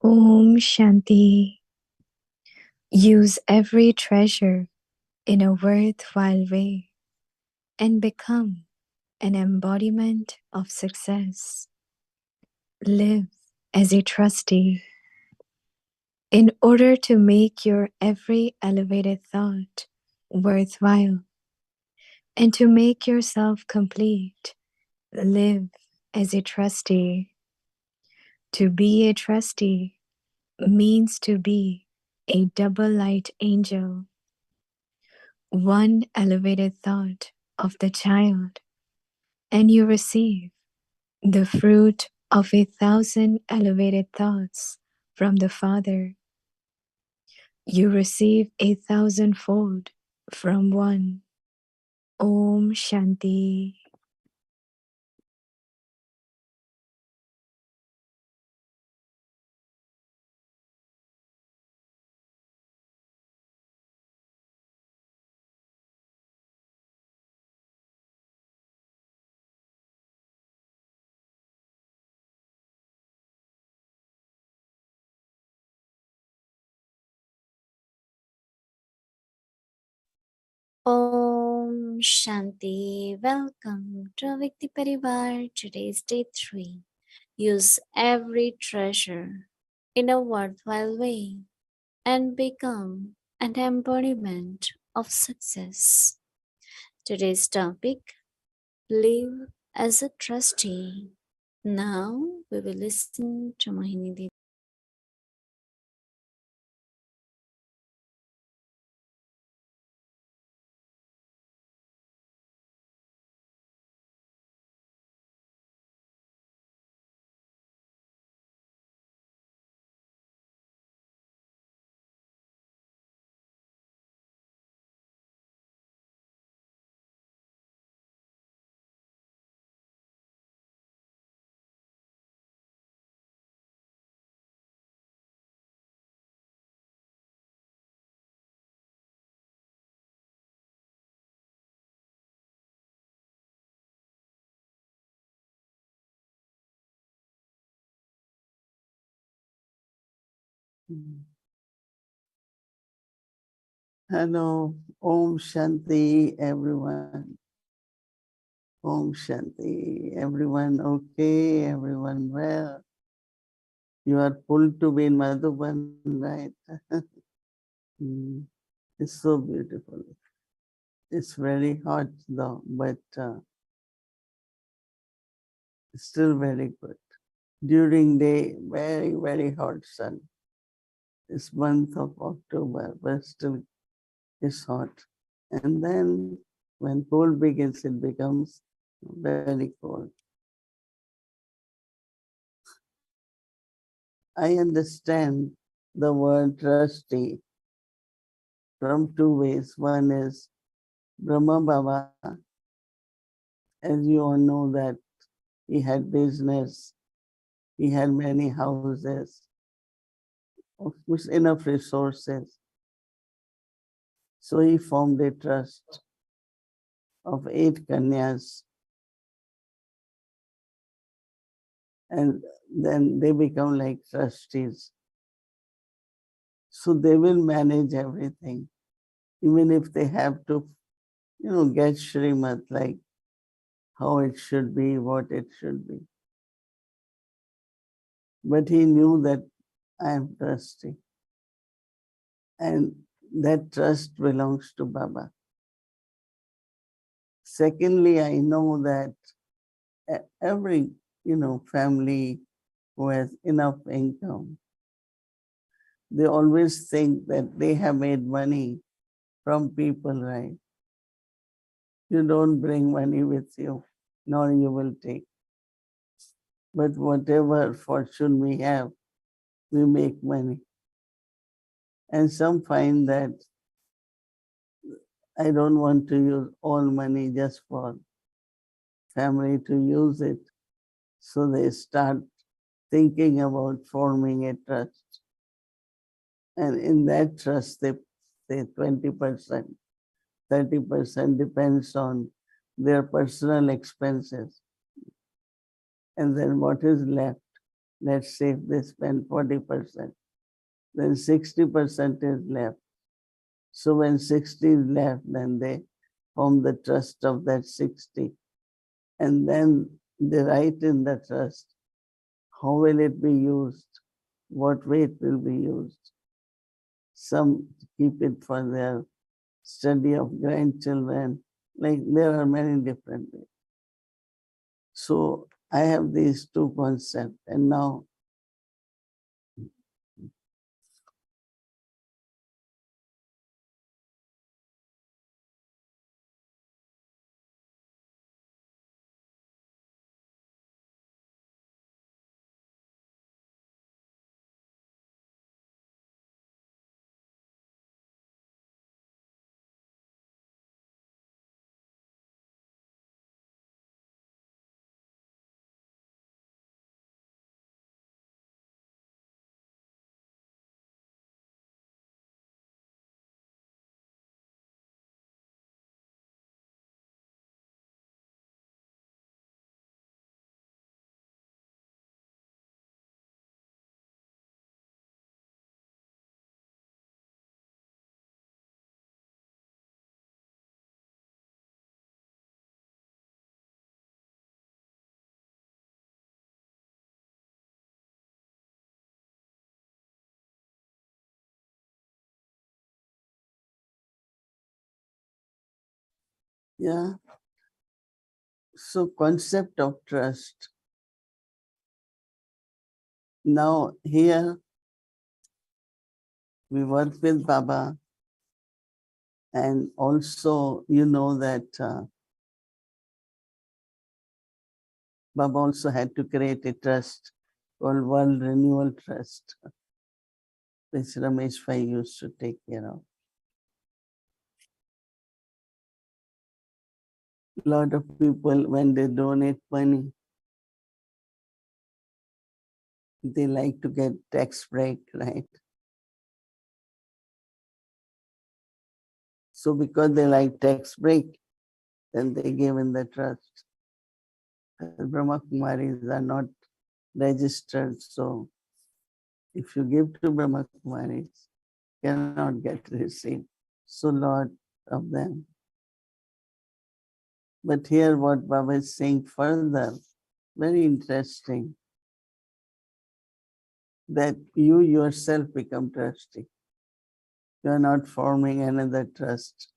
Om Shanti. Use every treasure in a worthwhile way and become an embodiment of success. Live as a trustee in order to make your every elevated thought worthwhile and to make yourself complete. Live as a trustee. To be a trustee means to be a double light angel, one elevated thought of the child, and you receive the fruit of 1,000 elevated thoughts from the Father. You receive 1,000-fold from one. Om Shanti. Om Shanti. Welcome to Vikti Parivar. Today's day 3. Use every treasure in a worthwhile way and become an embodiment of success. Today's topic: live as a trustee. Now we will listen to Mohini Didi. Hello, Om Shanti, everyone. Om Shanti, everyone okay, everyone well. You are pulled to be in Madhuban, right? It's so beautiful. It's very hot though, but it's still very good. During day, very, very hot sun. This month of October, but still it's hot. And then when cold begins, it becomes very cold. I understand the word trustee from two ways. One is Brahma Baba, as you all know that he had business, he had many houses, of course enough resources. So he formed a trust of 8 kanyas, and then they become like trustees. So they will manage everything, even if they have to, get Shrimat, like how it should be, what it should be. But he knew that I am trustee. And that trust belongs to Baba. Secondly, I know that every, family who has enough income, they always think that they have made money from people, right? You don't bring money with you, nor you will take. But whatever fortune we have, we make money. And some find that I don't want to use all money just for family to use it. So they start thinking about forming a trust. And in that trust, they say 20%, 30% depends on their personal expenses. And then what is left Let's say if they spend 40%, then 60% is left. So when 60 is left, then they form the trust of that 60. And then they write in the trust, how will it be used? What way it will be used? Some keep it for their study of grandchildren. Like there are many different ways. So I have these two concepts, and now yeah. So concept of trust. Now here we work with Baba, and also you know that Baba also had to create a trust called World Renewal Trust, which Ramesh Bhai used to take care of. A lot of people, when they donate money, they like to get tax break, right? So because they like tax break, then they give in the trust. The Brahma Kumaris are not registered, so if you give to Brahma Kumaris, cannot get received. So lot of them. But here what Baba is saying further, very interesting, that you yourself become trustee. You are not forming another trust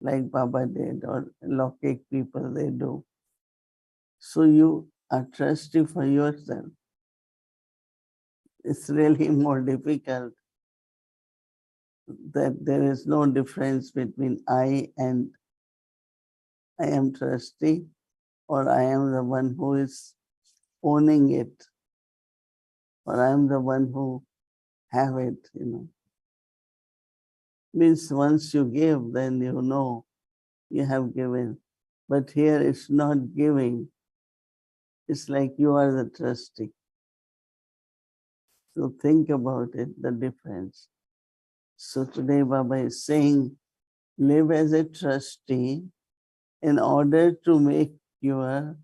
like Baba did or Lokik people they do. So you are trustee for yourself. It's really more difficult that there is no difference between I and I am trustee, or I am the one who is owning it, or I am the one who have it. Means once you give, then you know you have given. But here it's not giving. It's like you are the trustee. So think about it, the difference. So today Baba is saying, live as a trustee in order to make your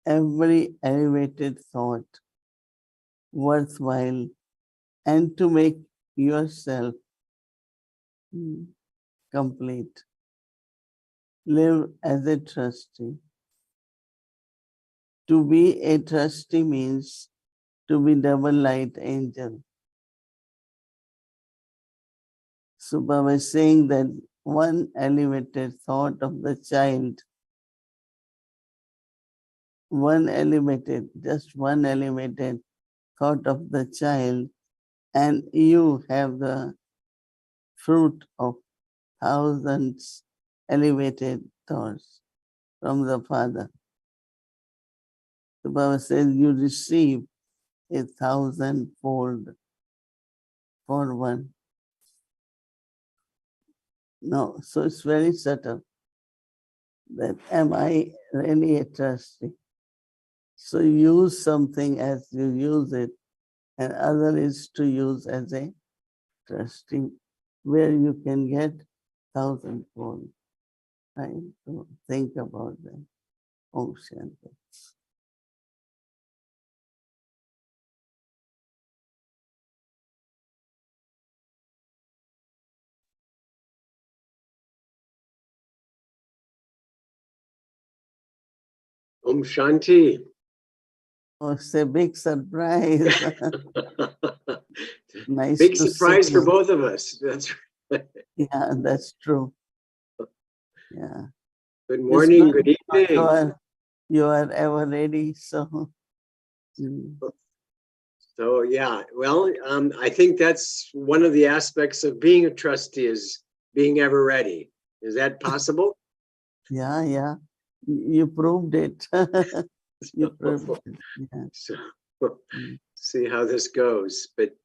every elevated thought worthwhile and to make yourself complete. Live as a trustee. To be a trustee means to be double light angel. So Baba is saying that one elevated thought of the child, just one elevated thought of the child, and you have the fruit of thousands elevated thoughts from the Father. The Baba says you receive 1,000-fold for one. No, so it's very subtle that am I really a trustee? So use something as you use it, and other is to use as a trustee, where you can get 1,000-fold. Right? So think about that. Om Shanti. Om Shanti. Oh, it's a big surprise. Nice Big to surprise see for you. both of us. That's right. Yeah, that's true. Yeah. Good It's morning, good. good evening. You are ever ready. So, So yeah, well, I think that's one of the aspects of being a trustee is being ever ready. Is that possible? yeah. You proved it. You proved it. Yeah. So Mm. see how this goes. But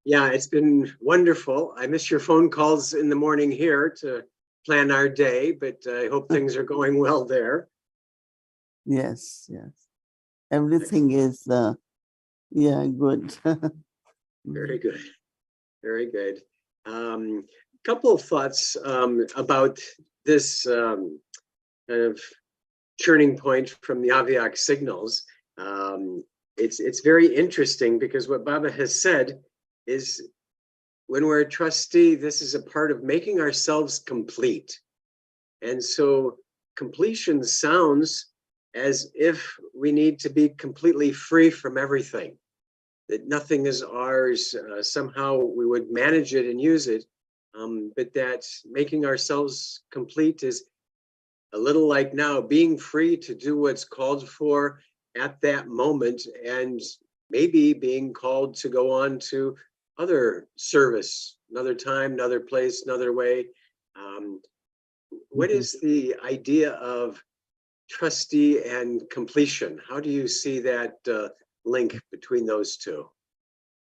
yeah, it's been wonderful. I miss your phone calls in the morning here to plan our day, but I hope things are going well there. Yes. Everything is, yeah, good. Very good. Very good. Couple of thoughts about this kind of turning point from the Avyak signals. It's very interesting because what Baba has said is when we're a trustee, this is a part of making ourselves complete. And so completion sounds as if we need to be completely free from everything, that nothing is ours. Somehow we would manage it and use it, but that making ourselves complete is a little like now being free to do what's called for at that moment, and maybe being called to go on to other service, another time, another place, another way. What is the idea of trustee and completion? How do you see that link between those two?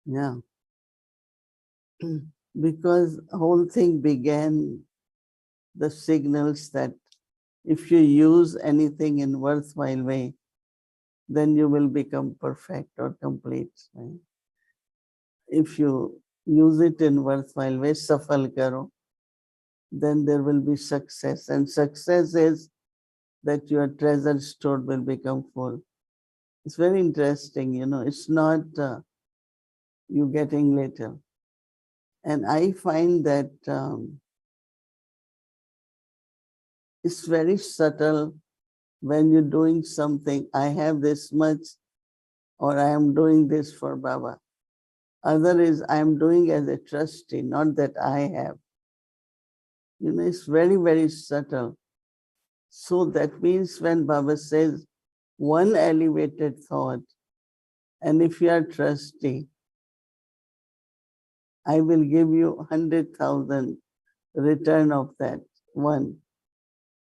Yeah. Because whole thing began the signals that if you use anything in worthwhile way, then you will become perfect or complete. Right? If you use it in worthwhile way, safal karo, then there will be success. And success is that your treasure stored will become full. It's very interesting, it's not you getting little. And I find that it's very subtle when you're doing something. I have this much, or I am doing this for Baba. Other is I am doing as a trustee, not that I have. It's very, very subtle. So that means when Baba says one elevated thought, and if you are trustee, I will give you 100,000 return of that one.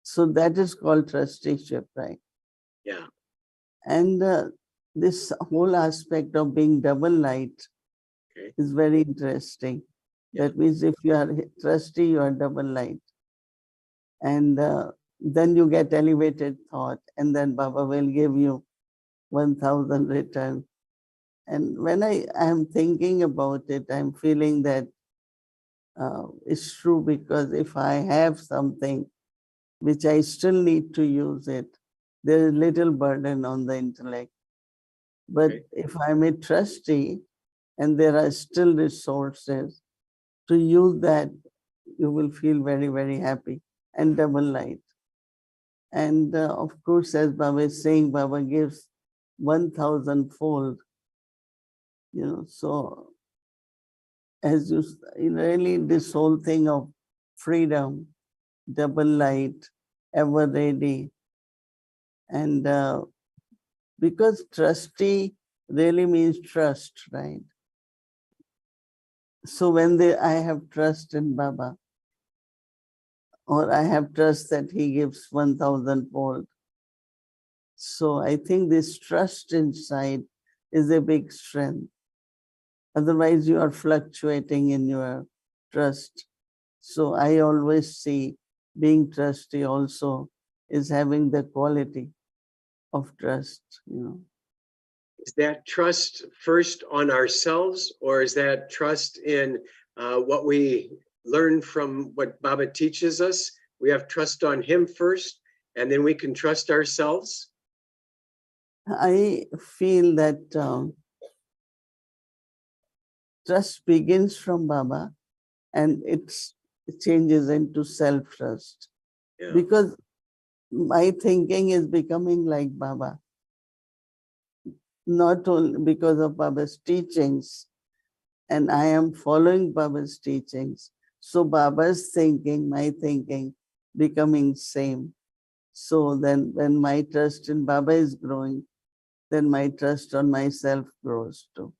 So that is called trusteeship, right? Yeah. And this whole aspect of being double light is very interesting. Yeah. That means if you are trustee, you are double light. And then you get elevated thought, and then Baba will give you 1,000 return. And when I am thinking about it, I'm feeling that it's true, because if I have something which I still need to use it, there is little burden on the intellect. But if I'm a trustee and there are still resources to use that, you will feel very, very happy and double light. And of course, as Baba is saying, Baba gives 1,000 fold, so as you really, this whole thing of freedom, double light, ever ready. And because trustee really means trust, right? So when I have trust in Baba, or I have trust that he gives 1,000 fold. So I think this trust inside is a big strength. Otherwise, you are fluctuating in your trust. So I always see being trustee also is having the quality of trust, Is that trust first on ourselves, or is that trust in what we learn from what Baba teaches us? We have trust on him first, and then we can trust ourselves. I feel that trust begins from Baba, and it changes into self-trust. Yeah. Because my thinking is becoming like Baba, not only because of Baba's teachings, and I am following Baba's teachings. So Baba's thinking, my thinking, becoming same. So then when my trust in Baba is growing, then my trust on myself grows too.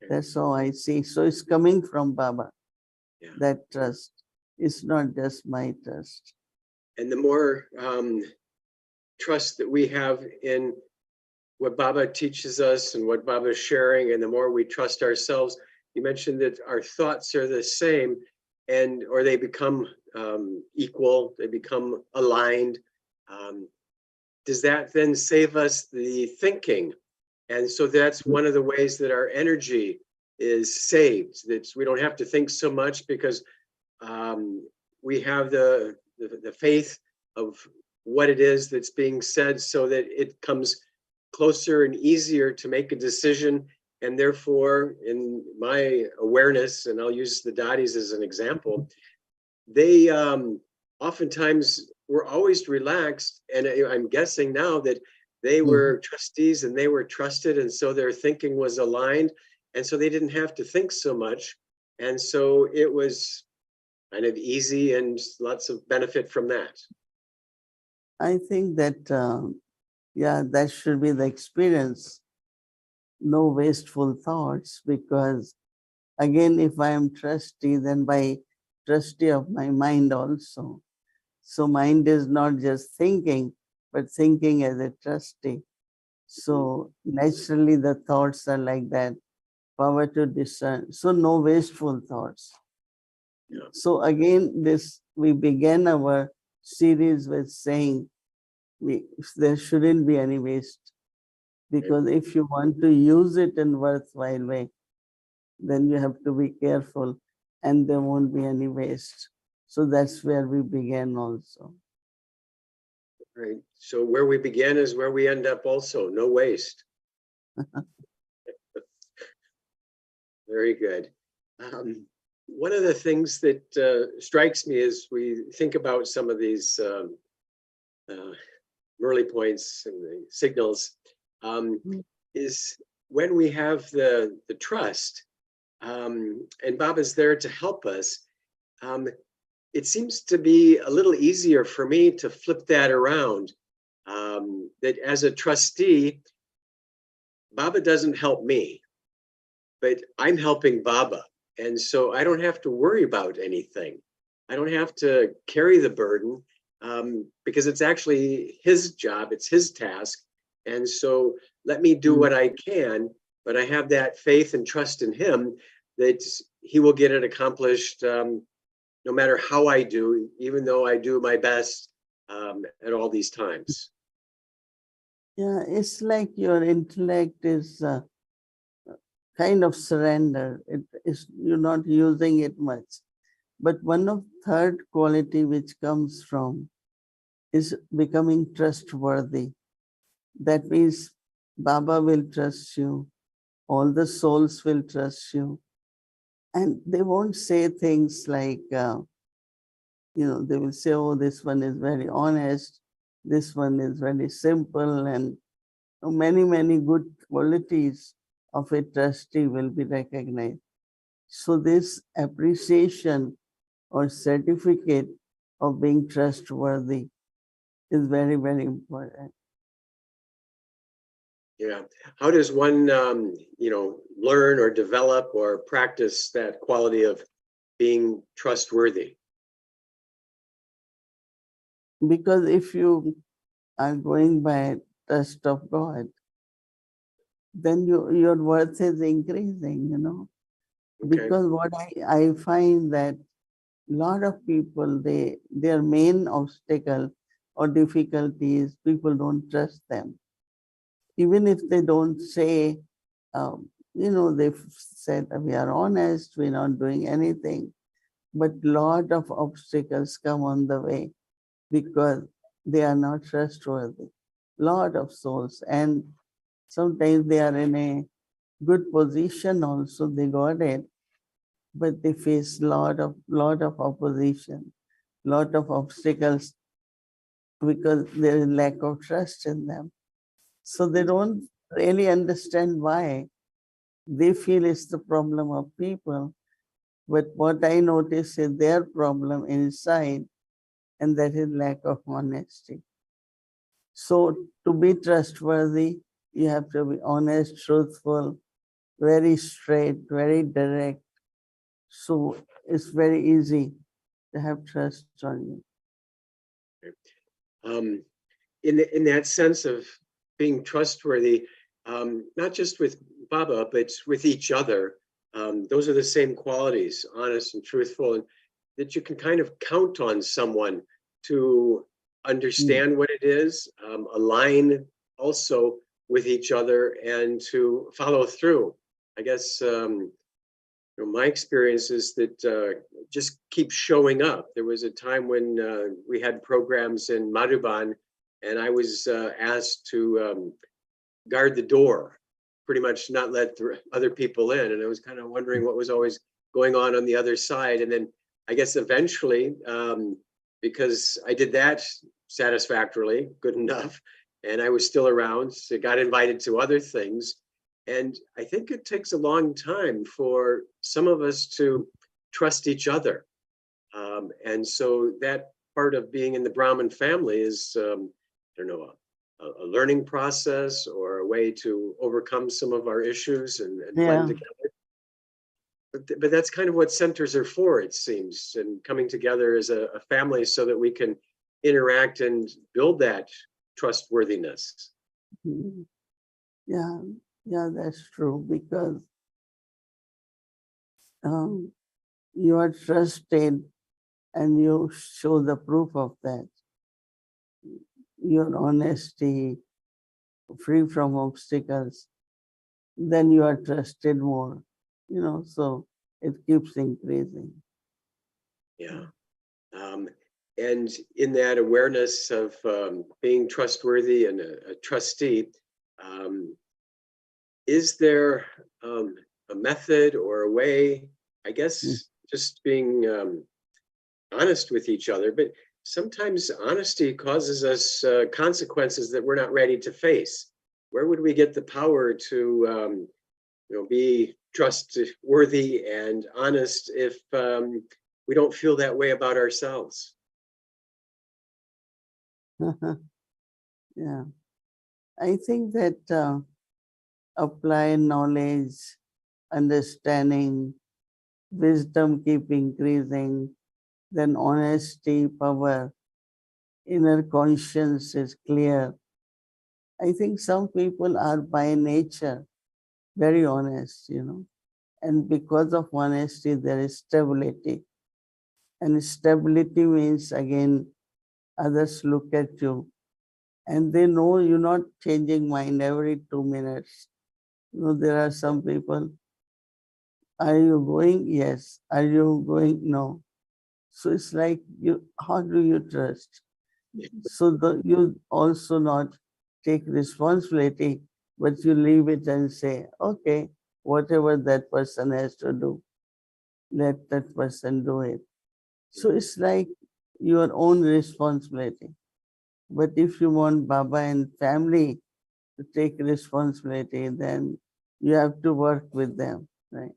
That's how I see. So it's coming from Baba, Yeah. that trust. It's not just my trust. And the more trust that we have in what Baba teaches us and what Baba is sharing, and the more we trust ourselves, you mentioned that our thoughts are the same, and or they become equal, they become aligned. Does that then save us the thinking? And so that's one of the ways that our energy is saved. That we don't have to think so much because we have the faith of what it is that's being said, so that it comes closer and easier to make a decision. And therefore, in my awareness, and I'll use the Didis as an example, they oftentimes were always relaxed. And I'm guessing now that they were trustees and they were trusted. And so their thinking was aligned. And so they didn't have to think so much. And so it was kind of easy and lots of benefit from that. I think that, yeah, that should be the experience. No wasteful thoughts, because again, if I am trustee, then by trustee of my mind also. So mind is not just thinking, but thinking as a trustee. So naturally the thoughts are like that, power to discern. So no wasteful thoughts. Yeah. So again, we began our series with saying there shouldn't be any waste. Because if you want to use it in worthwhile way, then you have to be careful and there won't be any waste. So that's where we began also. Right. So where we begin is where we end up also. No waste. Very good. One of the things that strikes me as we think about some of these early points and the signals is when we have the trust, and Baba's there to help us. It seems to be a little easier for me to flip that around. That as a trustee, Baba doesn't help me, but I'm helping Baba. And so I don't have to worry about anything. I don't have to carry the burden because it's actually his job, it's his task. And so let me do what I can, but I have that faith and trust in him that he will get it accomplished no matter how I do, even though I do my best at all these times. Yeah, it's like your intellect is kind of surrender. You're not using it much. But one of third quality which comes from is becoming trustworthy. That means Baba will trust you, all the souls will trust you, and they won't say things like, they will say, oh, this one is very honest, this one is very simple, and many, many good qualities of a trustee will be recognized. So this appreciation or certificate of being trustworthy is very, very important. Yeah. How does one, learn or develop or practice that quality of being trustworthy? Because if you are going by trust of God, then your worth is increasing, Okay. Because what I find that a lot of people, their main obstacle or difficulty is people don't trust them. Even if they don't say, they've said we are honest, we're not doing anything, but lot of obstacles come on the way because they are not trustworthy. Lot of souls, and sometimes they are in a good position also, they got it, but they face lot of opposition, lot of obstacles because there is lack of trust in them. So they don't really understand why. They feel it's the problem of people. But what I notice is their problem inside, and that is lack of honesty. So to be trustworthy, you have to be honest, truthful, very straight, very direct. So it's very easy to have trust on you. In that sense of being trustworthy, not just with Baba, but with each other, those are the same qualities, honest and truthful, and that you can kind of count on someone to understand what it is, align also with each other, and to follow through. I guess my experience is that just keep showing up. There was a time when we had programs in Madhuban, and I was asked to guard the door, pretty much not let the other people in. And I was kind of wondering what was always going on the other side. And then I guess eventually, because I did that satisfactorily, good enough, and I was still around, so got invited to other things. And I think it takes a long time for some of us to trust each other. And so that part of being in the Brahmin family is, I don't know, a learning process or a way to overcome some of our issues and blend together. But that's kind of what centers are for, it seems, and coming together as a family so that we can interact and build that trustworthiness. Yeah, that's true, because you are trusted and you show the proof of that. Your honesty, free from obstacles, then you are trusted more, so it keeps increasing. Yeah. And in that awareness of being trustworthy and a trustee, is there a method or a way, I guess, just being honest with each other, but sometimes honesty causes us consequences that we're not ready to face. Where would we get the power to be trustworthy and honest if we don't feel that way about ourselves? Yeah, I think that apply knowledge, understanding, wisdom keep increasing, then honesty, power, inner conscience is clear. I think some people are by nature very honest, and because of honesty, there is stability. And stability means, again, others look at you and they know you're not changing mind every 2 minutes. There are some people, are you going? Yes. Are you going? No. So it's like, how do you trust? So you also not take responsibility, but you leave it and say, okay, whatever that person has to do, let that person do it. So it's like your own responsibility. But if you want Baba and family to take responsibility, then you have to work with them, right?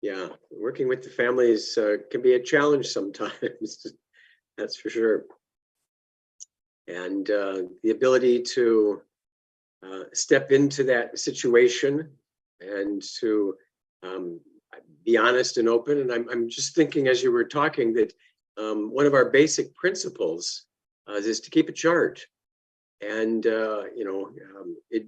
Yeah, working with the families can be a challenge sometimes, that's for sure. And the ability to step into that situation and to be honest and open. And I'm just thinking as you were talking that one of our basic principles is to keep a chart. And, it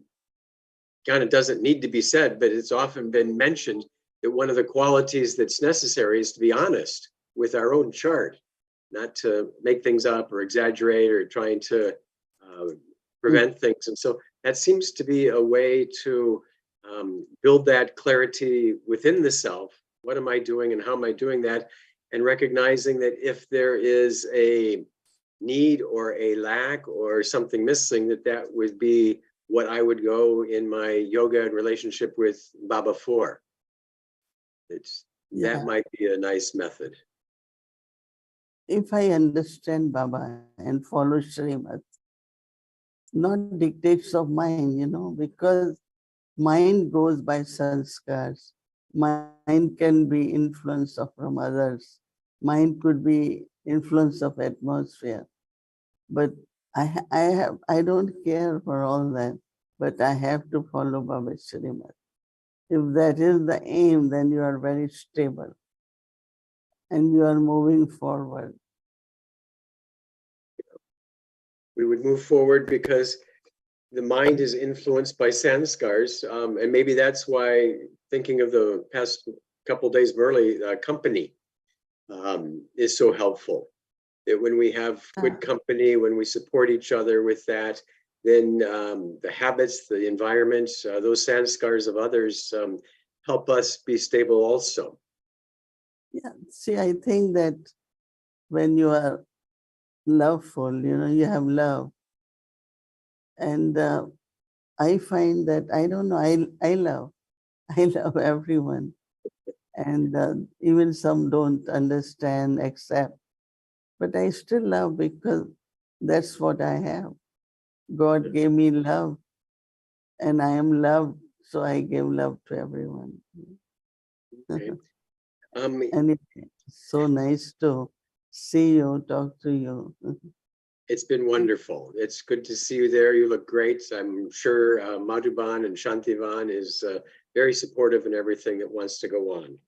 kind of doesn't need to be said, but it's often been mentioned that one of the qualities that's necessary is to be honest with our own chart, not to make things up or exaggerate or trying to prevent things. And so that seems to be a way to build that clarity within the self. What am I doing and how am I doing that? And recognizing that if there is a need or a lack or something missing, that would be what I would go in my yoga and relationship with Baba for. That might be a nice method. if I understand Baba and follow Srimad, not dictates of mind, because mind goes by sanskars. Mind can be influence of from others. Mind could be influence of atmosphere. But I don't care for all that. But I have to follow Baba Srimad. If that is the aim, then you are very stable and you are moving forward. We would move forward because the mind is influenced by sanskars, and maybe that's why thinking of the past couple days, Burley, company is so helpful. That when we have good company, when we support each other with that, then the habits, the environment, those sanskars of others help us be stable also. Yeah, see, I think that when you are loveful, you have love. And I find that, I don't know, I love everyone. And even some don't understand, accept. But I still love because that's what I have. God gave me love and I am loved. So I give love to everyone. Okay. And it's so nice to see you, talk to you. It's been wonderful. It's good to see you there. You look great. I'm sure Madhuban and Shantivan is very supportive in everything that wants to go on.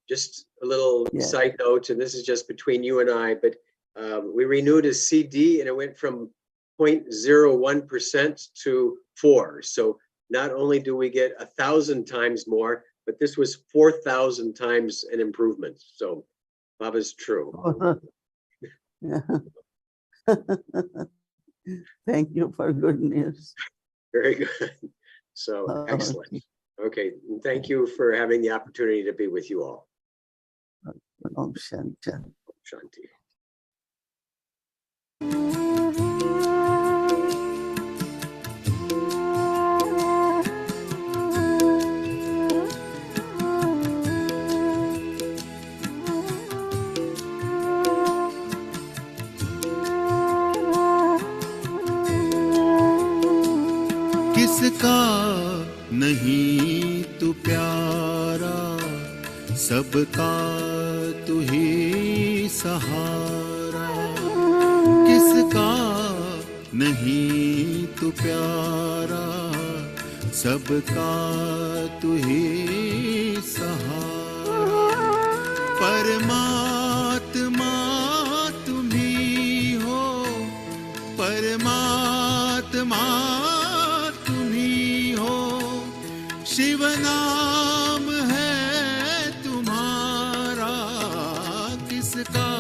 Just a little side note, and this is just between you and I, but we renewed a CD and it went from 0.01% to 4. So not only do we get 1,000 times more, but this was 4,000 times an improvement. So Baba's true. Thank you for good news. Very good. So excellent. Okay. And thank you for having the opportunity to be with you all. Om Shanti. Shanti. किसका नहीं तू प्यारा, सबका तू ही सहारा। किसका नहीं तू प्यारा, सबका तू ही सहारा। परमात्मा तुम ही हो, परमात्मा शिव नाम है तुम्हारा। किसका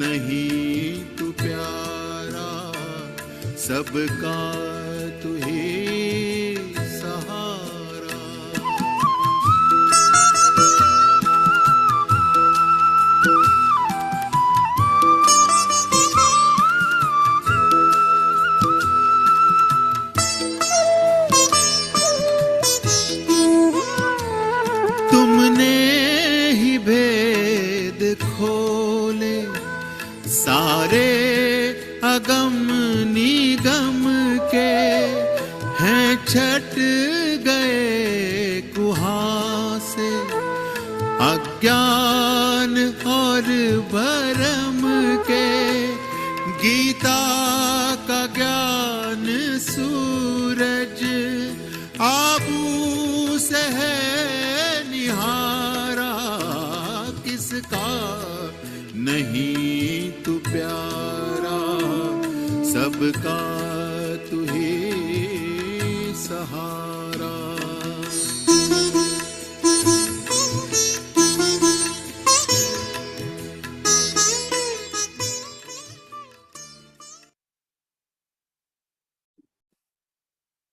नहीं तू प्यारा, सबका तू ही सहारा। खोले सारे अगम निगम के, हैं छट गए कुहासे। अज्ञान और भरम के, गीता का ज्ञान सूरज आबू से है निहारा। किसका नहीं तू प्यारा, सबका तू ही सहारा।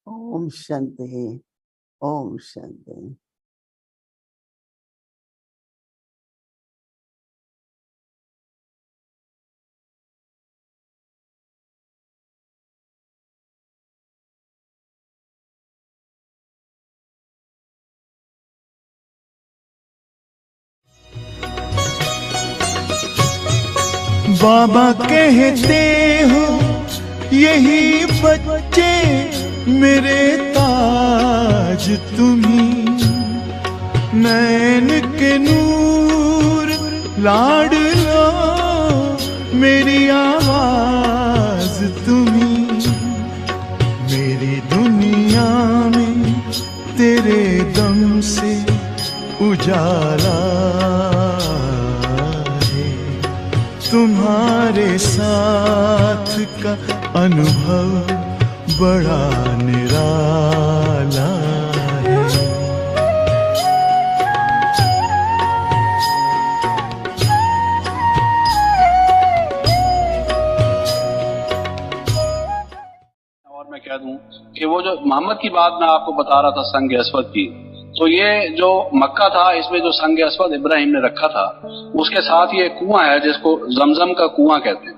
Om Shanti. Om Shanti. बाबा कहते हो यही बच्चे मेरे ताज तुम्ही, नैन के नूर लाडलो मेरी आवाज तुम्ही, मेरी दुनिया में तेरे दम से उजाला है, तुम्हारे साथ का अनुभव बड़ा निराला है। और मैं कह दूं कि वो जो मोहम्मद की बात मैं आपको बता रहा था संग अस्वद की, तो ये जो मक्का था इसमें जो संग अस्वद इब्राहिम ने रखा था उसके साथ ये कुआं है जिसको जमजम का कुआं कहते हैं।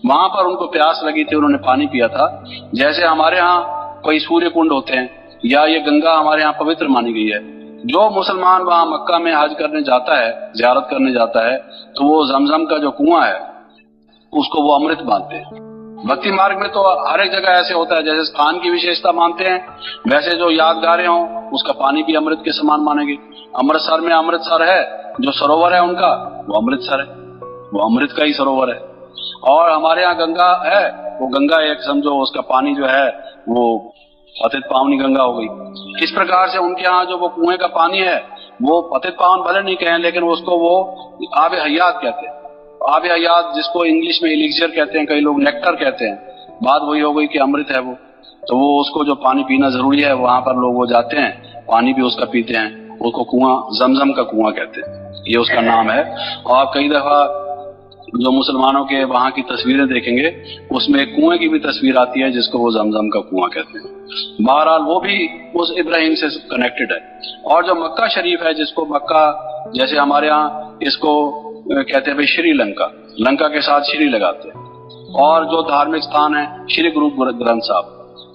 वहां पर उनको प्यास लगी थी, उन्होंने पानी पिया था। जैसे हमारे यहाँ कोई सूर्य कुंड होते हैं या ये गंगा हमारे यहाँ पवित्र मानी गई है, जो मुसलमान वहां मक्का में हज करने जाता है, जियारत करने जाता है, तो वो जमजम का जो कुआं है उसको वो अमृत मानते हैं। भक्ति मार्ग में तो हर एक जगह ऐसे होता है, जैसे स्थान की विशेषता मानते हैं वैसे जो यादगारें हों उसका पानी भी अमृत के समान मानेंगे। अमृतसर में अमृतसर है, जो सरोवर है उनका वो अमृतसर है, वो अमृत का ही सरोवर है। और हमारे यहाँ गंगा है, वो गंगा एक समझो उसका पानी जो है वो पतित पावनी गंगा हो गई। इस प्रकार से उनके यहाँ जो वो कुएं का पानी है वो पतित पावन भले नहीं कहें लेकिन उसको वो आब हयात कहते हैं। आब हयात जिसको इंग्लिश में एलिक्सियर कहते हैं, कई लोग नेक्टर कहते हैं, बात वही हो गई कि अमृत है वो। तो वो उसको जो पानी पीना जरूरी है, वहां पर लोग वो जाते हैं, पानी भी उसका पीते हैं, उसको कुआं जमजम का कुआं कहते हैं, ये उसका नाम है। और कई दफा जो मुसलमानों के वहां की तस्वीरें देखेंगे उसमें एक कुएं की भी तस्वीर आती है जिसको वो जमजम का कुआं कहते हैं। बहरहाल वो भी उस इब्राहिम से कनेक्टेड है। और जो मक्का शरीफ है, जिसको मक्का जैसे हमारे यहाँ इसको कहते हैं भाई श्रीलंका, लंका के साथ श्री लगाते हैं, और जो धार्मिक स्थान है श्री गुरु ग्रंथ साहब,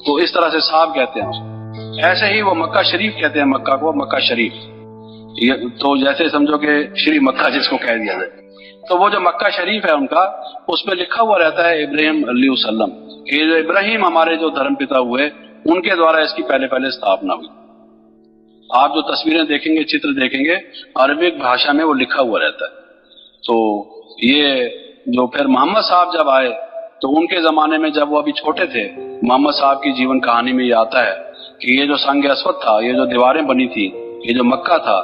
तो इस तरह से साहब कहते हैं। ऐसे ही वो मक्का शरीफ कहते हैं, मक्का को मक्का शरीफ, तो जैसे समझो कि श्री मक्का जिसको कह दिया जाए। तो वो जो मक्का शरीफ है उनका, उसमें लिखा हुआ रहता है इब्राहिम अलैहिस्सलाम कि जो इब्राहिम हमारे जो धर्मपिता हुए उनके द्वारा इसकी पहले स्थापना हुई। आप जो तस्वीरें देखेंगे, चित्र देखेंगे, अरबिक भाषा में वो लिखा हुआ रहता है। तो ये जो फिर मोहम्मद साहब जब आए तो उनके जमाने में जब वो अभी छोटे थे, मोहम्मद साहब की जीवन कहानी में ये आता है कि ये जो संग अस्वद था, ये जो दीवारें बनी थी, ये जो मक्का था,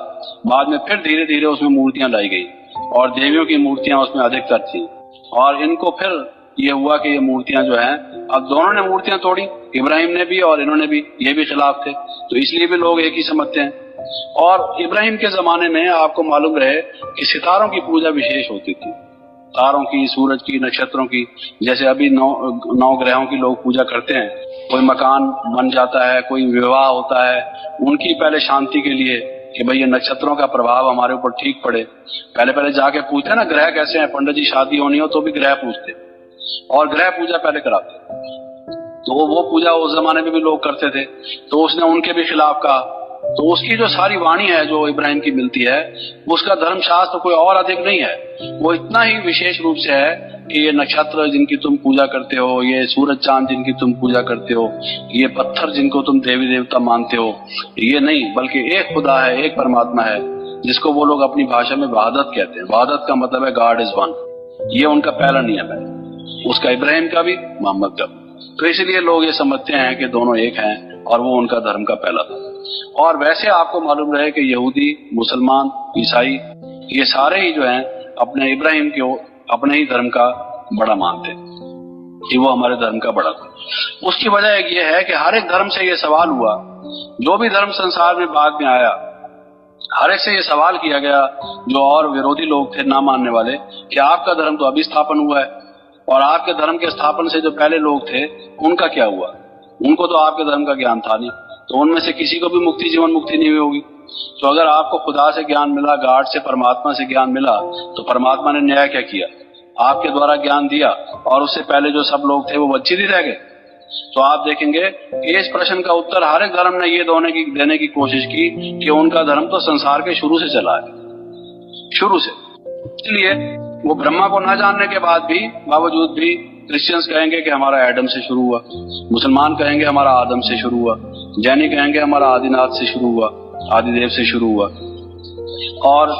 बाद में फिर धीरे धीरे उसमें मूर्तियां लाई गई और देवियों की मूर्तियां उसमें अधिकतर थी। और इनको फिर ये हुआ कि ये मूर्तियां जो हैं, अब दोनों ने मूर्तियां तोड़ी, इब्राहिम ने भी और इन्होंने भी, ये भी खिलाफ थे, तो इसलिए भी लोग एक ही समझते हैं। और इब्राहिम के जमाने में आपको मालूम रहे कि सितारों की पूजा विशेष होती थी, तारों की, सूरज की, नक्षत्रों की। जैसे अभी नौ ग्रहों की लोग पूजा करते हैं, कोई मकान बन जाता है, कोई विवाह होता है, उनकी पहले शांति के लिए कि भाई ये नक्षत्रों का प्रभाव हमारे ऊपर ठीक पड़े, पहले जाके पूछते हैं ना ग्रह कैसे हैं। पंडित जी शादी होनी हो तो भी ग्रह पूछते और ग्रह पूजा पहले कराते, तो वो पूजा उस जमाने में भी लोग करते थे। तो उसने उनके भी खिलाफ कहा। तो उसकी जो सारी वाणी है जो इब्राहिम की मिलती है, उसका धर्मशास्त्र कोई और अधिक नहीं है, वो इतना ही विशेष रूप से है कि ये नक्षत्र जिनकी तुम पूजा करते हो, ये सूरज चांद जिनकी तुम पूजा करते हो, ये पत्थर जिनको तुम देवी देवता मानते हो, ये नहीं, बल्कि एक खुदा है, एक परमात्मा है, जिसको वो लोग अपनी भाषा में वहादत कहते हैं। वहादत का मतलब है गॉड इज वन। ये उनका पहला नियम है, उसका इब्राहिम का भी, मोहम्मद का भी। तो इसलिए लोग ये समझते हैं कि दोनों एक हैं और वो उनका धर्म का पहला था। और वैसे आपको मालूम रहे कि यहूदी, मुसलमान, ईसाई, ये सारे ही जो हैं अपने इब्राहिम को अपने ही धर्म का बड़ा मानते हैं कि वो हमारे धर्म का बड़ा था। उसकी वजह एक ये है कि हर एक धर्म से ये सवाल हुआ, जो भी धर्म संसार में बाद में आया, हर एक से ये सवाल किया गया, जो और विरोधी लोग थे ना मानने वाले, कि आपका धर्म तो अभी स्थापन हुआ है और आपके धर्म के स्थापन से जो पहले लोग थे उनका क्या हुआ? उनको तो आपके धर्म का ज्ञान था नहीं, तो उनमें से किसी को भी मुक्ति, जीवन मुक्ति नहीं हुई होगी। तो अगर आपको खुदा से ज्ञान मिला, गॉड से, परमात्मा से ज्ञान मिला, तो परमात्मा ने न्याय क्या किया? आपके द्वारा ज्ञान दिया और उससे पहले जो सब लोग थे वो वंचित ही रह गए। तो आप देखेंगे इस प्रश्न का उत्तर हर एक धर्म ने ये देने की कोशिश की कि उनका धर्म तो संसार के शुरू से चला है, शुरू से। इसलिए वो ब्रह्मा को न जानने के बाद भी बावजूद भी क्रिश्चियंस कहेंगे कि हमारा एडम से शुरू हुआ, मुसलमान कहेंगे हमारा आदम से शुरू हुआ, जैनी कहेंगे हमारा आदिनाथ से शुरू हुआ, आदिदेव से शुरू हुआ। और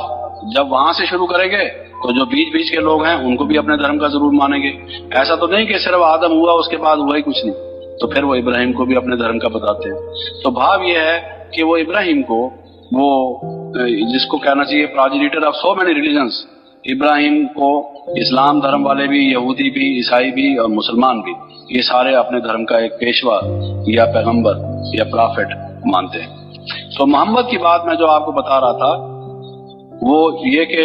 जब वहां से शुरू करेंगे तो जो बीच बीच के लोग हैं उनको भी अपने धर्म का जरूर मानेंगे। ऐसा तो नहीं कि सिर्फ आदम हुआ उसके बाद हुआ ही कुछ नहीं, तो फिर वो इब्राहिम को भी अपने धर्म का बताते हैं। तो भाव ये है कि वो इब्राहिम को, वो जिसको कहना चाहिए progenitor of so many religions, Ibrahim को इस्लाम धर्म वाले भी, यहूदी भी, ईसाई भी और मुसलमान भी, ये सारे अपने धर्म का एक पेशवा या पैगंबर या प्रॉफिट मानते हैं। तो मोहम्मद की बात मैं जो आपको बता रहा था वो ये कि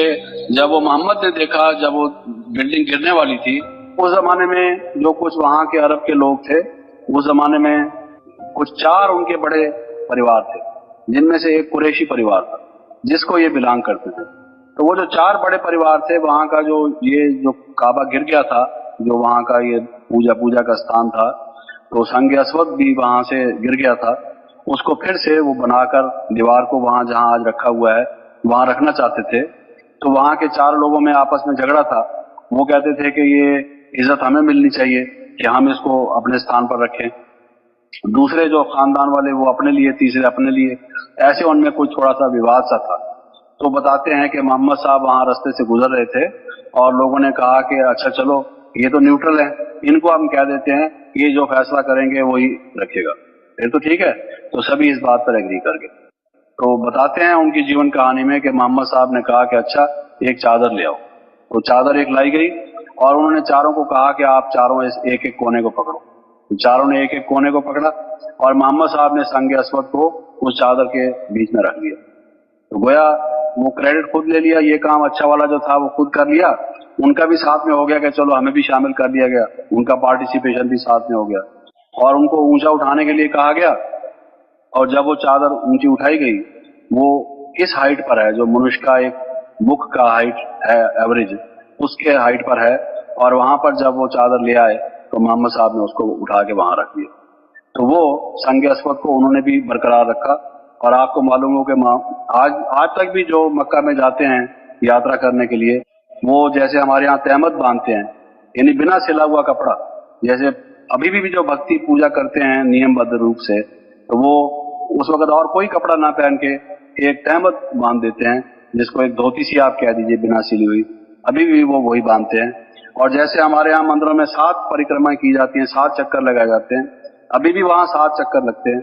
जब वो मोहम्मद ने देखा, जब वो बिल्डिंग गिरने वाली थी, उस जमाने में जो कुछ वहां के अरब के लोग थे, उस जमाने में कुछ 4 उनके बड़े परिवार थे, जिनमें से एक कुरैशी परिवार था जिसको ये बिलोंग करते थे। तो वो जो 4 बड़े परिवार थे, वहां का जो काबा गिर गया था, जो वहां का ये पूजा का स्थान था, तो संग अस्वद भी वहां से गिर गया था। उसको फिर से वो बनाकर दीवार को वहां जहां आज रखा हुआ है वहां रखना चाहते थे। तो वहां के 4 लोगों में आपस में झगड़ा था। वो कहते थे कि ये इज्जत हमें मिलनी चाहिए कि हम इसको अपने स्थान पर रखें, दूसरे जो खानदान वाले वो अपने लिए, तीसरे अपने लिए, ऐसे उनमें कोई थोड़ा सा विवाद सा था। तो बताते हैं कि मोहम्मद साहब वहां रास्ते से गुजर रहे थे और लोगों ने कहा कि अच्छा चलो ये तो न्यूट्रल है, इनको हम कह देते हैं, ये जो फैसला करेंगे वही रखेगा, फिर तो ठीक है। तो सभी इस बात पर एग्री कर गए। तो बताते हैं उनकी जीवन कहानी में कि मोहम्मद साहब ने कहा कि अच्छा एक चादर ले आओ। तो चादर एक लाई गई और उन्होंने चारों को कहा कि आप चारों एक एक कोने को पकड़ो। तो चारों ने एक एक कोने को पकड़ा और मोहम्मद साहब ने संग अस्वद को उस चादर के बीच में रख लिया। तो गोया वो क्रेडिट खुद ले लिया, ये काम अच्छा वाला जो था वो खुद कर लिया, उनका भी साथ में हो गया कि चलो हमें भी शामिल कर दिया गया, उनका पार्टिसिपेशन भी साथ में हो गया और उनको ऊंचा उठाने के लिए कहा गया। और जब वो चादर ऊंची उठाई गई, वो किस हाइट पर है, जो मनुष्य का एक मुख का हाइट है एवरेज, उसके हाइट पर है, और वहां पर जब वो चादर ले आए तो मोहम्मद साहब ने उसको उठा के वहां रख दिया। तो वो संग अस्वद को उन्होंने भी बरकरार रखा। और आपको मालूम हो कि आज तक भी जो मक्का में जाते हैं यात्रा करने के लिए, वो जैसे हमारे यहाँ तहमत बांधते हैं, यानी बिना सिला हुआ कपड़ा, जैसे अभी भी जो भक्ति पूजा करते हैं नियमबद्ध रूप से, तो वो उस वक्त और कोई कपड़ा ना पहन के एक तहमत बांध देते हैं, जिसको एक धोती सी आप कह दीजिए बिना सिली हुई, अभी भी वो वही बांधते हैं। और जैसे हमारे यहाँ मंदिरों में 7 परिक्रमाएं की जाती हैं, 7 चक्कर लगाए जाते हैं, अभी भी वहां 7 चक्कर लगते हैं।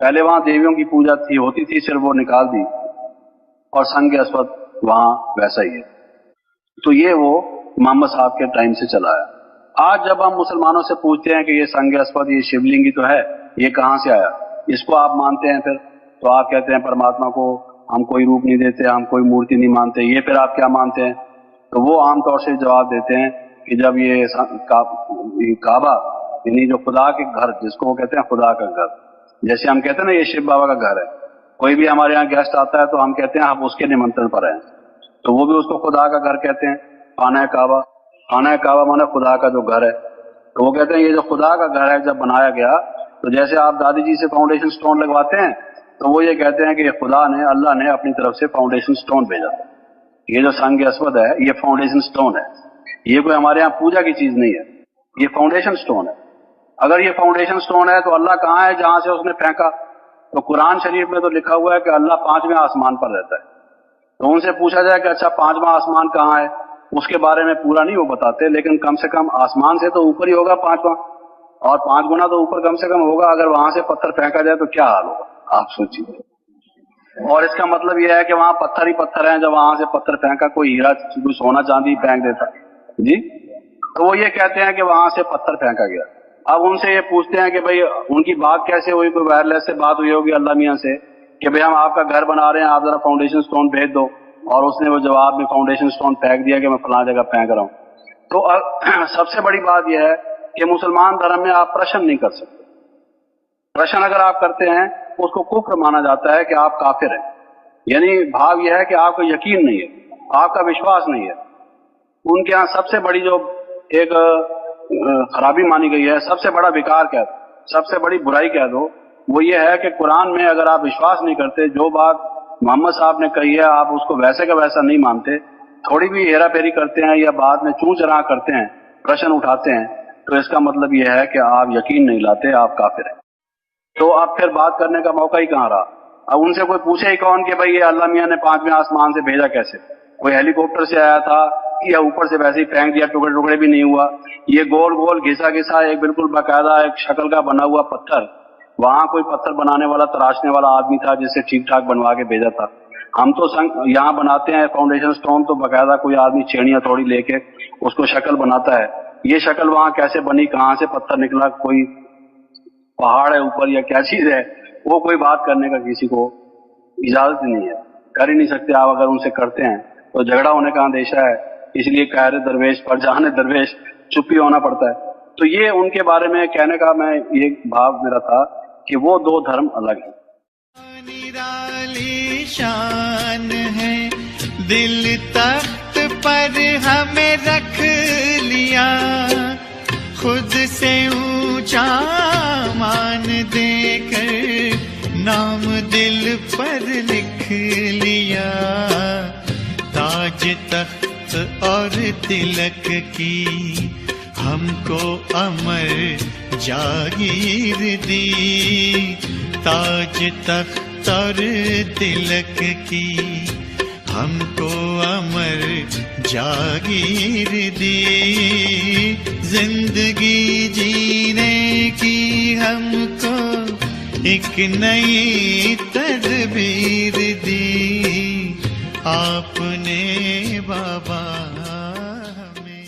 पहले वहां देवियों की पूजा होती थी, सिर्फ वो निकाल दी, और संग अस्वद वहां वैसा ही है। तो ये वो मोहम्मद साहब के टाइम से चला है। आज जब हम मुसलमानों से पूछते हैं कि ये संग अस्वद, ये शिवलिंग ही तो है, ये कहाँ से आया, इसको आप मानते हैं फिर, तो आप कहते हैं परमात्मा को हम कोई रूप नहीं देते, हम कोई मूर्ति नहीं मानते, ये फिर आप क्या मानते हैं? तो वो आमतौर से जवाब देते हैं कि जब ये काबा, यानी जो खुदा के घर, जिसको वो कहते हैं खुदा का घर, जैसे हम कहते हैं ना ये शिव बाबा का घर है, कोई भी हमारे यहाँ गेस्ट आता है तो हम कहते हैं हम उसके निमंत्रण पर हैं, तो वो भी उसको खुदा का घर कहते हैं। खाना काबा माना खुदा का जो घर है। तो वो कहते हैं ये जो खुदा का घर है जब बनाया गया, तो जैसे आप दादी जी से फाउंडेशन स्टोन लगवाते हैं, तो वो ये कहते हैं कि खुदा ने, अल्लाह ने अपनी तरफ से फाउंडेशन स्टोन भेजा। ये जो संग अस्वद है ये फाउंडेशन स्टोन है, ये कोई हमारे यहाँ पूजा की चीज नहीं है, ये फाउंडेशन स्टोन है। अगर ये फाउंडेशन स्टोन है तो अल्लाह कहाँ है जहां से उसने फेंका? तो कुरान शरीफ में तो लिखा हुआ है कि अल्लाह 5वें आसमान पर रहता है। तो उनसे पूछा जाए कि अच्छा 5वां आसमान कहाँ है, उसके बारे में पूरा नहीं वो बताते, लेकिन कम से कम आसमान से तो ऊपर ही होगा 5वां, और 5 गुना तो ऊपर कम से कम होगा। अगर वहां से पत्थर फेंका जाए तो क्या हाल होगा, आप सोचिए। और इसका मतलब यह है कि वहां पत्थर ही पत्थर हैं, जब वहां से पत्थर फेंका, कोई हीरा, कोई सोना चांदी फेंक देता जी। तो वो ये कहते हैं कि वहां से पत्थर फेंका गया। अब उनसे ये पूछते हैं कि भाई उनकी बात कैसे हुई, कोई वायरलेस से बात हुई होगी अल्लाह मियां से कि भाई हम आपका घर बना रहे हैं, आप जरा फाउंडेशन स्टोन भेज दो, और उसने वो जवाब में फाउंडेशन स्टोन फेंक दिया कि मैं फलां जगह फेंक रहा हूं। तो सबसे बड़ी बात यह है कि मुसलमान धर्म में आप प्रश्न नहीं कर सकते। प्रश्न अगर आप करते हैं उसको कुफ्र माना जाता है कि आप काफिर हैं, यानी भाव यह है कि आपको यकीन नहीं है, आपका विश्वास नहीं है। उनके यहाँ सबसे बड़ी जो एक खराबी मानी गई है, सबसे बड़ा विकार कह दो, सबसे बड़ी बुराई कह दो, वो ये है कि कुरान में अगर आप विश्वास नहीं करते, जो बात मोहम्मद साहब ने कही है आप उसको वैसे का वैसा नहीं मानते, थोड़ी भी हेरा फेरी करते हैं या बाद में चूं चरा करते हैं, प्रश्न उठाते हैं, तो इसका मतलब यह है कि आप यकीन नहीं लाते, आप काफिर हैं। तो अब फिर बात करने का मौका ही कहाँ रहा। अब उनसे कोई पूछे ही कौन कि भाई ये अल्लाह मियाँ ने 5वें आसमान से भेजा कैसे? कोई हेलीकॉप्टर से आया था या ऊपर से वैसे ही फेंक दिया, टुकड़े टुकड़े भी नहीं हुआ? ये गोल गोल घिसा घिसा एक बिल्कुल बाकायदा एक शक्ल का बना हुआ पत्थर, वहां कोई पत्थर बनाने वाला तराशने वाला आदमी था जिससे ठीक ठाक बनवा के भेजा था। हम तो यहाँ बनाते हैं फाउंडेशन स्टोन, तो बाकायदा कोई आदमी छेड़ियां थोड़ी लेके उसको शक्ल बनाता है। ये शक्ल वहां कैसे बनी, कहाँ से पत्थर निकला, कोई पहाड़ है ऊपर या क्या चीज है, वो कोई बात करने का किसी को इजाजत नहीं है, कर ही नहीं सकते आप। अगर उनसे करते हैं तो झगड़ा होने का अंदेशा है, इसलिए कहरे दरवेश पर जाने दरवेश चुप ही होना पड़ता है। तो ये उनके बारे में कहने का मैं ये भाव मेरा था कि वो दो धर्म अलग हैं। निराली शान है, दिल तख्त पर हमें रख लिया, खुद से ऊंचा मान देकर नाम दिल पर लिख लिया। ताज तख्त और तिलक की हमको अमर जागीर दी, ताज तख्त और तिलक की हमको अमर जागीर दी, जिंदगी जीने की हमको एक नई तदबीर दी, आपने बाबा हमें।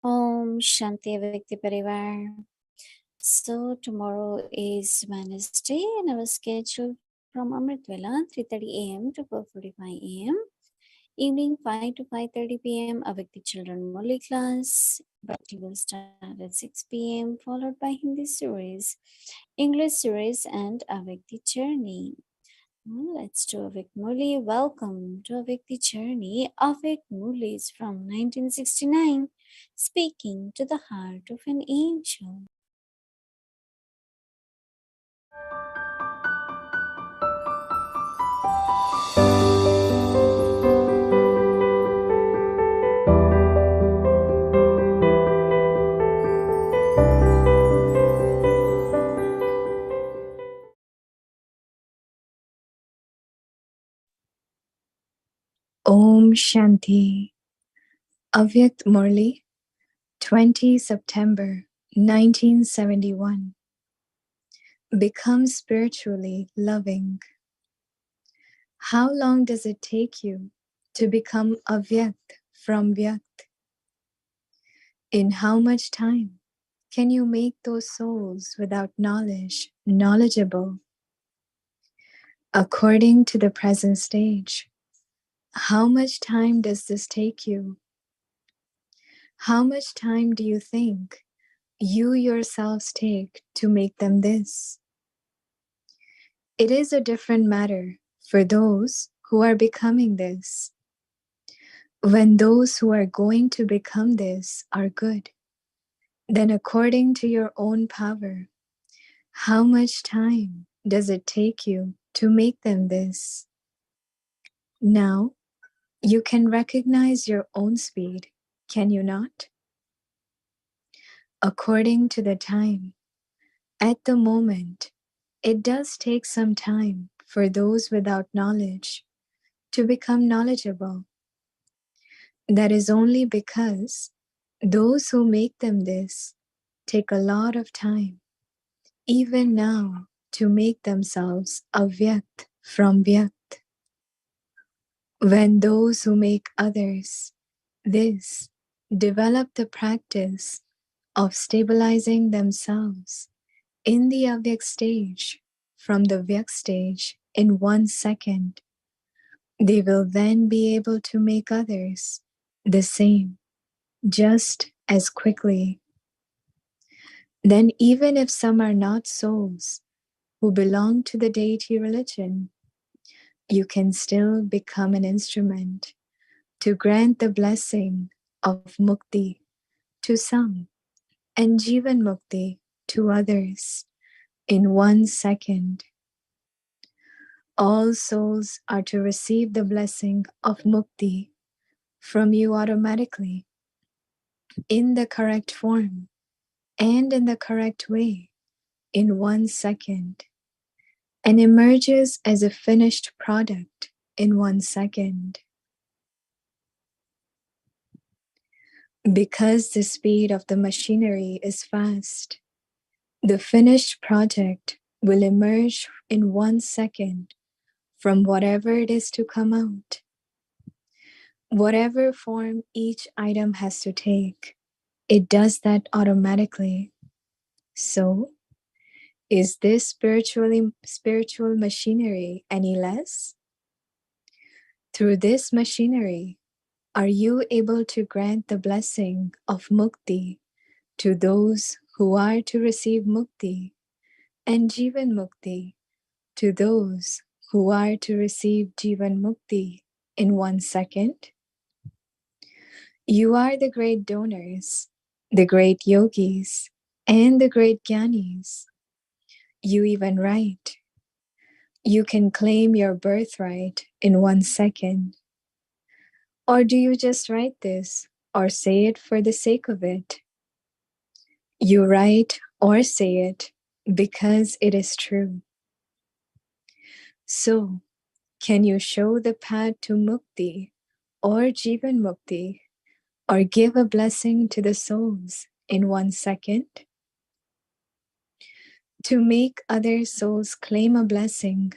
Om Shanti Vyakti Parivar. So tomorrow is Wednesday and our schedule from Amritwala 3:30 a.m. to 4:45 a.m. Evening 5 to 5:30 p.m. Avyakti Children Moli class. Bhakti will start at 6 p.m. followed by Hindi series, English series and Avyakti Journey. Let's do Avik Muli. Welcome to Avyakti Journey. Avik Muli is from 1969, speaking to the heart of an angel. Om Shanti. Avyakt Murli, 20 September 1971. Become spiritually loving. How long does it take you to become avyakt from vyakt? In how much time can you make those souls without knowledge knowledgeable? According to the present stage, how much time does this take you? How much time do you think you yourselves take to make them this? It is a different matter for those who are becoming this. When those who are going to become this are good, then according to your own power, how much time does it take you to make them this? Now, you can recognize your own speed, can you not? According to the time, at the moment, it does take some time for those without knowledge to become knowledgeable. That is only because those who make them this take a lot of time, even now, to make themselves avyakt from vyakt. When those who make others this develop the practice of stabilizing themselves in the avyakt stage from the vyakt stage in 1 second, they will then be able to make others the same just as quickly. Then even if some are not souls who belong to the deity religion, you can still become an instrument to grant the blessing of mukti to some and Jivan Mukti to others in 1 second. All souls are to receive the blessing of mukti from you automatically, in the correct form and in the correct way, in 1 second, and emerges as a finished product in 1 second. Because the speed of the machinery is fast, the finished project will emerge in 1 second from whatever it is to come out. Whatever form each item has to take, it does that automatically. So, is this spiritual machinery any less? Through this machinery, are you able to grant the blessing of mukti to those who are to receive mukti, and Jivan Mukti to those who are to receive Jivan Mukti in 1 second? You are the great donors, the great yogis, and the great jnanis. You even write. You can claim your birthright in 1 second. Or do you just write this or say it for the sake of it? You write or say it because it is true. So, can you show the path to mukti or Jivan Mukti, or give a blessing to the souls in 1 second? To make other souls claim a blessing,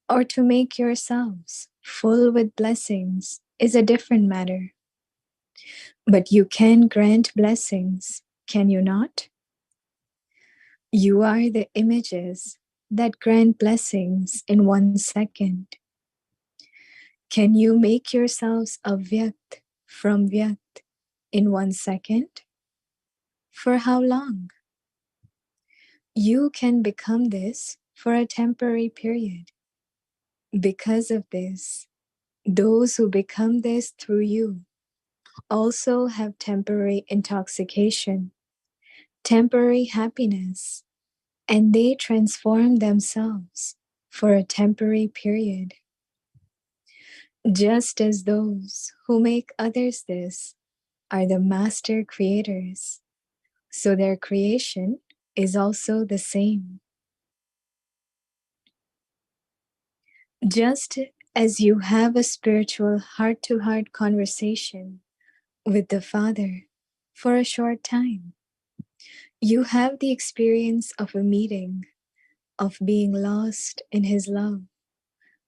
or to make yourselves full with blessings, is a different matter. But you can grant blessings, can you not? You are the images that grant blessings in 1 second. Can you make yourselves avyakt from vyakt in 1 second? For how long? You can become this for a temporary period. Because of this, those who become this through you also have temporary intoxication, temporary happiness, and they transform themselves for a temporary period. Just as those who make others this are the master creators, so their creation is also the same. Just as you have a spiritual heart-to-heart conversation with the Father for a short time, you have the experience of a meeting, of being lost in His love,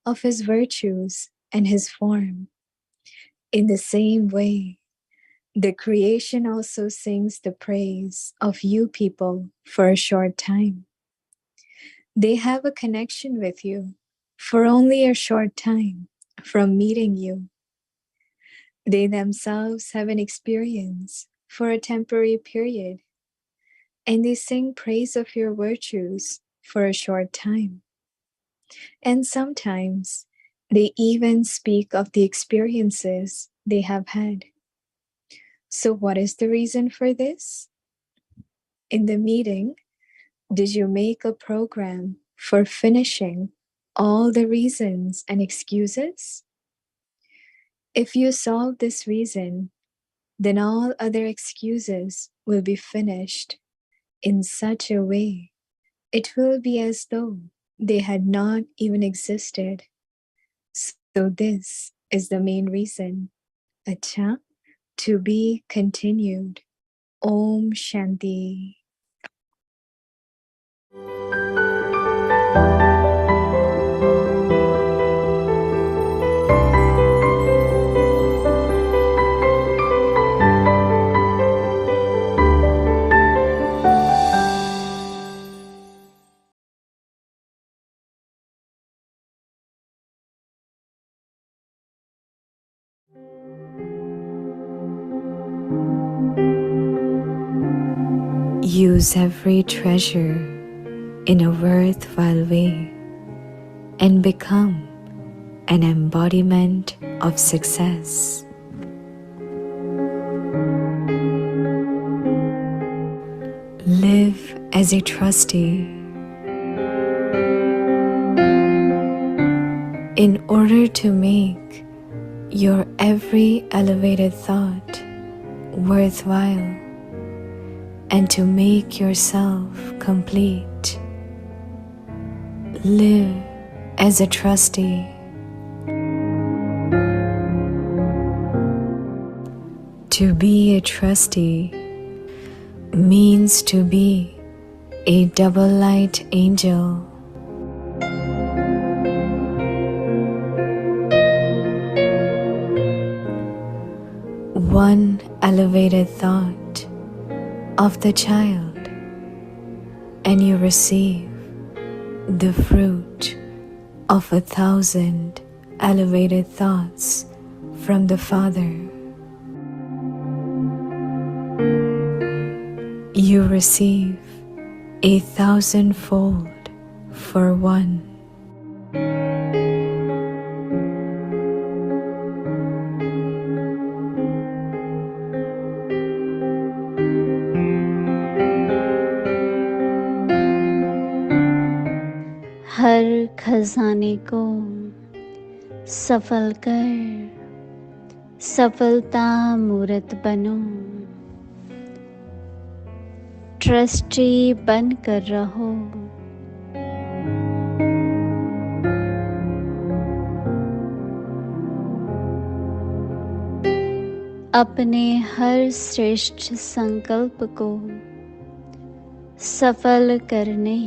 of His virtues and His form. In the same way, the creation also sings the praise of you people for a short time. They have a connection with you for only a short time from meeting you. They themselves have an experience for a temporary period, and they sing praise of your virtues for a short time. And sometimes they even speak of the experiences they have had. So what is the reason for this? In the meeting, did you make a program for finishing all the reasons and excuses? If you solve this reason, then all other excuses will be finished in such a way it will be as though they had not even existed. So this is the main reason. Acha, to be continued. Om Shanti. Use every treasure in a worthwhile way and become an embodiment of success. as a trustee. In order to make your every elevated thought worthwhile and to make yourself complete, live as a trustee. To be a trustee means to be a double light angel. One elevated thought of the child, and you receive the fruit of 1,000 elevated thoughts from the Father. You receive 1,000-fold for one. हर खजाने को सफल कर सफलता मूर्त बनो। Trustee बन कर रहो। अपने हर श्रेष्ठ संकल्प को सफल करने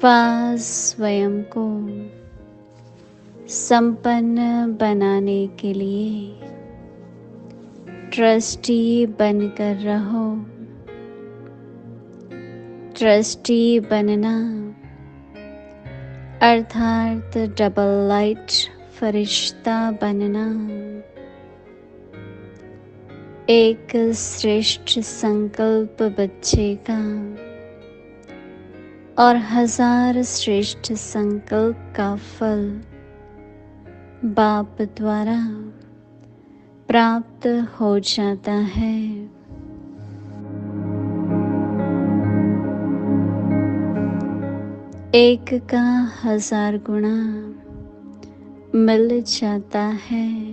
व स्वयं को संपन्न बनाने के लिए ट्रस्टी बनकर रहो। ट्रस्टी बनना अर्थात डबल लाइट फरिश्ता बनना। एक श्रेष्ठ संकल्प बच्चे का और 1000 श्रेष्ठ संकल्प का फल बाप द्वारा प्राप्त हो जाता है। एक का 1000 गुना मिल जाता है।